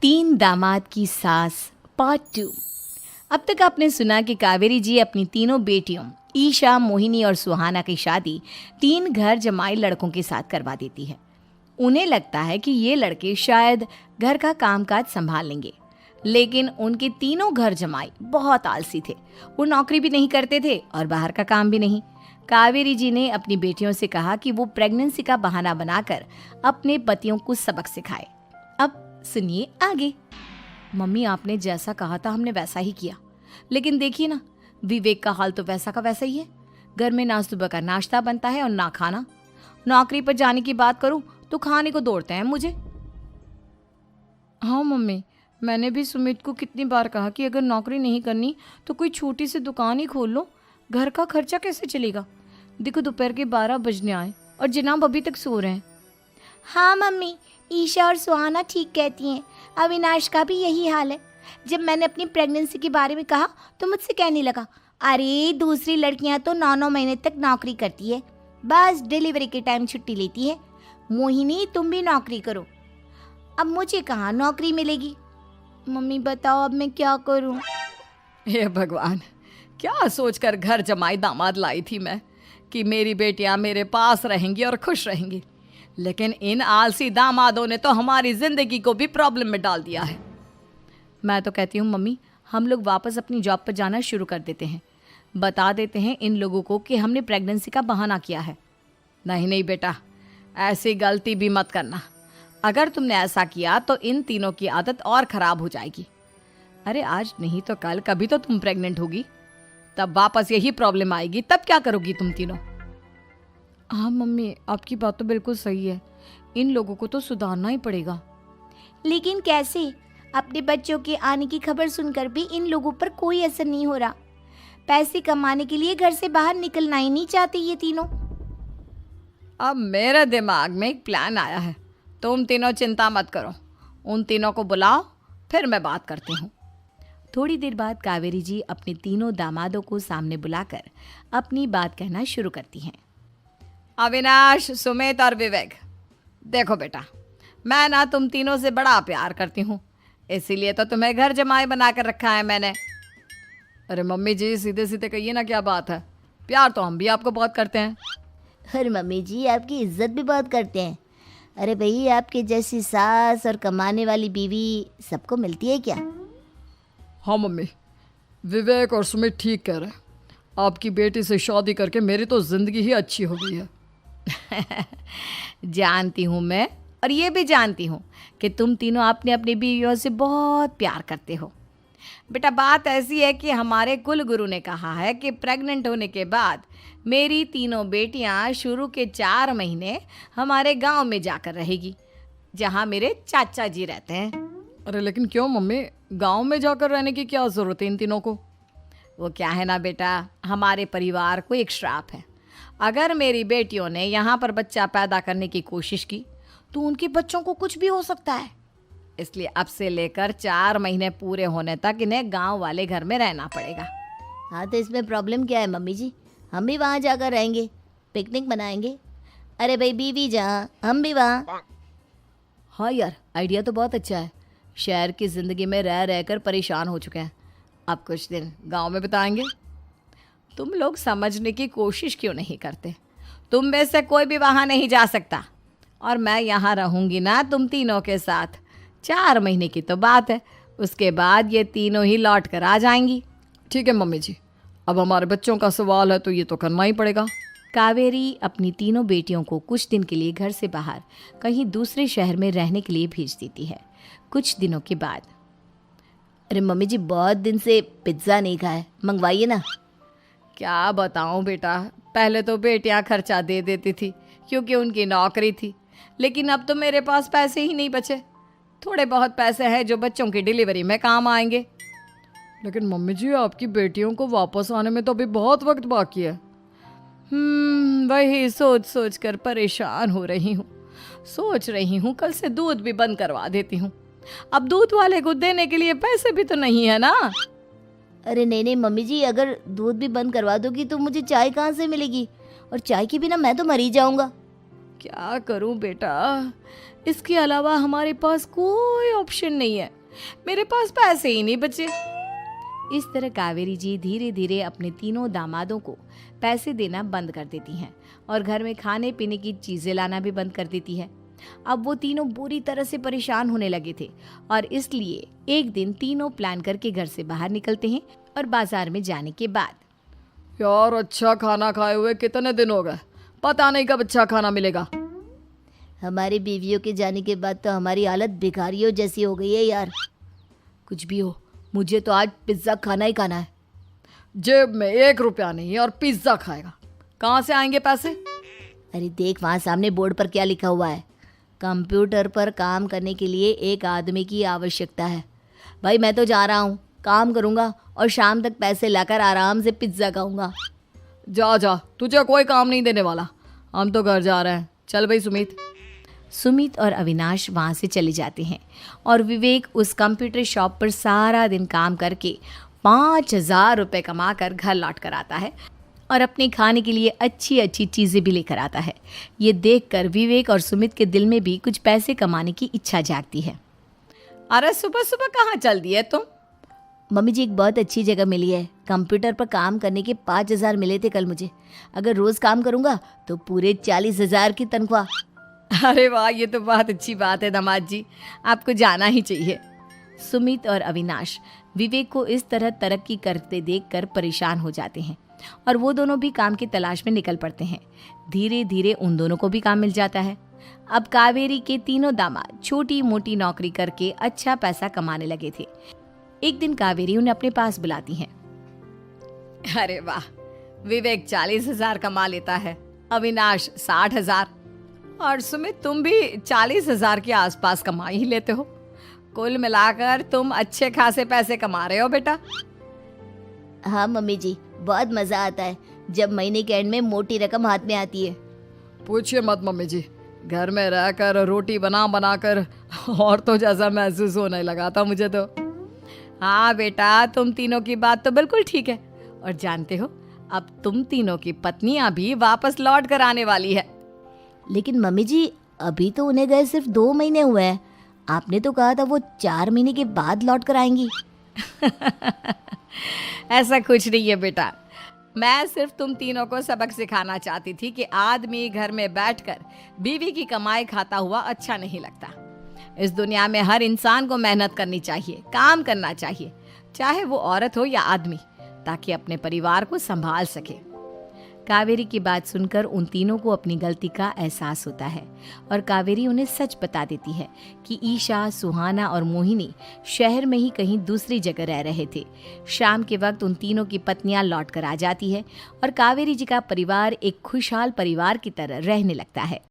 तीन दामाद की सास पार्ट 2। अब तक आपने सुना कि कावेरी जी अपनी तीनों बेटियों ईशा, मोहिनी और सुहाना की शादी तीन घर जमाई लड़कों के साथ करवा देती है। उन्हें लगता है कि ये लड़के शायद घर का कामकाज संभाल लेंगे, लेकिन उनके तीनों घर जमाई बहुत आलसी थे। वो नौकरी भी नहीं करते थे और बाहर का काम भी नहीं। कावेरी जी ने अपनी बेटियों से कहा कि वो प्रेगनेंसी का बहाना बनाकर अपने पतियों को सबक सिखाए। अब सुनिए आगे। मम्मी, आपने जैसा कहा था हमने वैसा ही किया, लेकिन देखिए ना, विवेक का हाल तो वैसा का वैसा ही है। घर में ना सुबह का नाश्ता बनता है और ना खाना। नौकरी पर जाने की बात करूं तो खाने को दौड़ते हैं मुझे। हाँ मम्मी, मैंने भी सुमित को कितनी बार कहा कि अगर नौकरी नहीं करनी तो कोई छोटी सी दुकान ही खोल लो, घर का खर्चा कैसे चलेगा। देखो दोपहर के 12 बजने आए और जनाब अभी तक सो रहे हैं। हाँ मम्मी, ईशा और सुहाना ठीक कहती हैं। अविनाश का भी यही हाल है। जब मैंने अपनी प्रेगनेंसी के बारे में कहा तो मुझसे कहने लगा, अरे दूसरी लड़कियां तो 9-9 महीने तक नौकरी करती है, बस डिलीवरी के टाइम छुट्टी लेती है। मोहिनी, तुम भी नौकरी करो। अब मुझे कहाँ नौकरी मिलेगी। मम्मी बताओ अब मैं क्या करूँ। हे भगवान, क्या सोचकर घर जमाई दामाद लाई थी मैं कि मेरी बेटियां मेरे पास रहेंगी और खुश रहेंगी, लेकिन इन आलसी दामादों ने तो हमारी जिंदगी को भी प्रॉब्लम में डाल दिया है। मैं तो कहती हूँ मम्मी, हम लोग वापस अपनी जॉब पर जाना शुरू कर देते हैं। बता देते हैं इन लोगों को कि हमने प्रेगनेंसी का बहाना किया है। नहीं नहीं बेटा, ऐसी गलती भी मत करना। अगर तुमने ऐसा किया तो इन तीनों की आदत और ख़राब हो जाएगी। अरे आज नहीं तो कल कभी तो तुम प्रेग्नेंट होगी, तब वापस यही प्रॉब्लम आएगी। तब क्या करोगी तुम तीनों। हाँ मम्मी, आपकी बात तो बिल्कुल सही है। इन लोगों को तो सुधारना ही पड़ेगा। लेकिन कैसे? अपने बच्चों के आने की खबर सुनकर भी इन लोगों पर कोई असर नहीं हो रहा। पैसे कमाने के लिए घर से बाहर निकलना ही नहीं चाहते ये तीनों। अब मेरे दिमाग में एक प्लान आया है। तुम तीनों चिंता मत करो, उन तीनों को बुलाओ, फिर मैं बात करती हूँ। थोड़ी देर बाद कावेरी जी अपने तीनों दामादों को सामने बुलाकर अपनी बात कहना शुरू करती हैं। अविनाश, सुमित और विवेक, देखो बेटा, मैं ना तुम तीनों से बड़ा प्यार करती हूँ, इसीलिए तो तुम्हें घर जमाई बना कर रखा है मैंने। अरे मम्मी जी, सीधे सीधे कहिए ना, क्या बात है। प्यार तो हम भी आपको बहुत करते हैं। अरे मम्मी जी, आपकी इज्जत भी बहुत करते हैं। अरे भाई, आपके जैसी सास और कमाने वाली बीवी सबको मिलती है क्या? हाँ मम्मी, विवेक और सुमित ठीक कह रहे हैं। आपकी बेटी से शादी करके मेरी तो ज़िंदगी ही अच्छी हो गई है। जानती हूँ मैं, और ये भी जानती हूँ कि तुम तीनों अपने अपनी बीवियों से बहुत प्यार करते हो। बेटा, बात ऐसी है कि हमारे कुल गुरु ने कहा है कि प्रेग्नेंट होने के बाद मेरी तीनों बेटियाँ शुरू के 4 महीने हमारे गांव में जाकर रहेगी, जहाँ मेरे चाचा जी रहते हैं। अरे लेकिन क्यों मम्मी, गांव में जाकर रहने की क्या ज़रूरत है इन तीनों को। वो क्या है ना बेटा, हमारे परिवार को एक श्राप है। अगर मेरी बेटियों ने यहाँ पर बच्चा पैदा करने की कोशिश की तो उनके बच्चों को कुछ भी हो सकता है। इसलिए अब से लेकर 4 महीने पूरे होने तक इन्हें गांव वाले घर में रहना पड़ेगा। हाँ तो इसमें प्रॉब्लम क्या है मम्मी जी? हम भी वहाँ जाकर रहेंगे, पिकनिक मनाएंगे। अरे भाई, बीवी जहाँ हम भी वहाँ। हाँ यार, आइडिया तो बहुत अच्छा है। शहर की ज़िंदगी में रह रहकर परेशान हो चुके हैं, अब कुछ दिन गांव में बिताएंगे। तुम लोग समझने की कोशिश क्यों नहीं करते। तुम में से कोई भी वहाँ नहीं जा सकता, और मैं यहाँ रहूँगी ना तुम तीनों के साथ। 4 महीने की तो बात है, उसके बाद ये तीनों ही लौट कर आ जाएंगी। ठीक है मम्मी जी, अब हमारे बच्चों का सवाल है तो ये तो करना ही पड़ेगा। कावेरी अपनी तीनों बेटियों को कुछ दिन के लिए घर से बाहर कहीं दूसरे शहर में रहने के लिए भेज देती है। कुछ दिनों के बाद, अरे मम्मी जी, बहुत दिन से पिज्ज़ा नहीं खाया, मंगवाइए ना। क्या बताऊं बेटा, पहले तो बेटियां खर्चा दे देती थी क्योंकि उनकी नौकरी थी, लेकिन अब तो मेरे पास पैसे ही नहीं बचे। थोड़े बहुत पैसे हैं जो बच्चों की डिलीवरी में काम आएंगे। लेकिन मम्मी जी, आपकी बेटियों को वापस आने में तो अभी बहुत वक्त बाकी है। वही सोच सोच कर परेशान हो रही हूँ। सोच रही हूँ कल से दूध भी बंद करवा देती हूँ। अब दूध वाले को देने के लिए पैसे भी तो नहीं है ना। अरे नहीं नहीं मम्मी जी, अगर दूध भी बंद करवा दोगी तो मुझे चाय कहाँ से मिलेगी? और चाय के बिना मैं तो मर ही जाऊंगा। क्या करूं बेटा, इसके अलावा हमारे पास कोई ऑप्शन नहीं है, मेरे पास पैसे ही नहीं बचे। इस तरह कावेरी जी धीरे धीरे अपने तीनों दामादों को पैसे देना बंद कर देती हैं और घर में खाने पीने की चीज़ें लाना भी बंद कर देती है। अब वो तीनों बुरी तरह से परेशान होने लगे थे और इसलिए एक दिन तीनों प्लान करके घर से बाहर निकलते हैं और बाजार में जाने के बाद यार अच्छा खाना खाए हुए कितने दिन हो गए, पता नहीं कब अच्छा खाना मिलेगा। हमारी बीवियों के जाने के बाद तो हमारी हालत भिखारियों जैसी हो गई है यार। कुछ भी हो, मुझे तो आज पिज्ज़ा खाना ही खाना है। जेब में 1 रुपया नहीं और पिज्ज़ा खाएगा, कहाँ से आएंगे पैसे? अरे देख वहाँ सामने बोर्ड पर क्या लिखा हुआ है, कंप्यूटर पर काम करने के लिए एक आदमी की आवश्यकता है। भाई मैं तो जा रहा हूँ, काम करूँगा और शाम तक पैसे लाकर आराम से पिज्ज़ा खाऊंगा। जा जा, तुझे कोई काम नहीं देने वाला, हम तो घर जा रहे हैं। चल भाई सुमित। सुमित और अविनाश वहाँ से चले जाते हैं और विवेक उस कंप्यूटर शॉप पर सारा दिन काम करके 5,000 रुपये कमा कर घर लौट कर आता है और अपने खाने के लिए अच्छी अच्छी चीज़ें भी लेकर आता है। ये देखकर विवेक और सुमित के दिल में भी कुछ पैसे कमाने की इच्छा जागती है। अरे सुबह सुबह कहाँ चल दिए तुम? मम्मी जी एक बहुत अच्छी जगह मिली है, कंप्यूटर पर काम करने के 5,000 मिले थे कल मुझे। अगर रोज़ काम करूँगा तो पूरे 40,000 की तनख्वाह। अरे वाह, ये तो बहुत अच्छी बात है दामाद जी, आपको जाना ही चाहिए। सुमित और अविनाश विवेक को इस तरह तरक्की करते देखकर परेशान हो जाते हैं और वो दोनों भी काम की तलाश में निकल पड़ते हैं। धीरे धीरे उन दोनों को भी काम मिल जाता है। अब कावेरी के तीनों दामाद छोटी मोटी नौकरी करके अच्छा पैसा कमाने लगे थे। एक दिन कावेरी उन्हें अपने पास बुलाती हैं। अरे वाह, विवेक 40,000 कमा लेता है, अविनाश 60,000 और सुमित तुम भी 40,000 के आसपास कमा ही लेते हो। कुल मिलाकर तुम अच्छे खासे पैसे कमा रहे हो बेटा। हाँ मम्मी जी, बहुत मज़ा आता है जब महीने के एंड में मोटी रकम हाथ में आती है। पूछिए मत मम्मी जी, घर में रहकर रोटी बना बना कर और तो जैसा महसूस होने लगा था मुझे तो। हाँ बेटा, तुम तीनों की बात तो बिल्कुल ठीक है और जानते हो अब तुम तीनों की पत्नियां भी वापस लौट कर आने वाली है। लेकिन मम्मी जी अभी तो उन्हें गए सिर्फ 2 महीने हुए हैं, आपने तो कहा था वो 4 महीने के बाद लौट कर आएंगी। ऐसा कुछ नहीं है बेटा, मैं सिर्फ तुम तीनों को सबक सिखाना चाहती थी कि आदमी घर में बैठकर बीवी की कमाई खाता हुआ अच्छा नहीं लगता। इस दुनिया में हर इंसान को मेहनत करनी चाहिए, काम करना चाहिए, चाहे वो औरत हो या आदमी, ताकि अपने परिवार को संभाल सके। कावेरी की बात सुनकर उन तीनों को अपनी गलती का एहसास होता है और कावेरी उन्हें सच बता देती है कि ईशा, सुहाना और मोहिनी शहर में ही कहीं दूसरी जगह रह रहे थे। शाम के वक्त उन तीनों की पत्नियां लौट कर आ जाती है और कावेरी जी का परिवार एक खुशहाल परिवार की तरह रहने लगता है।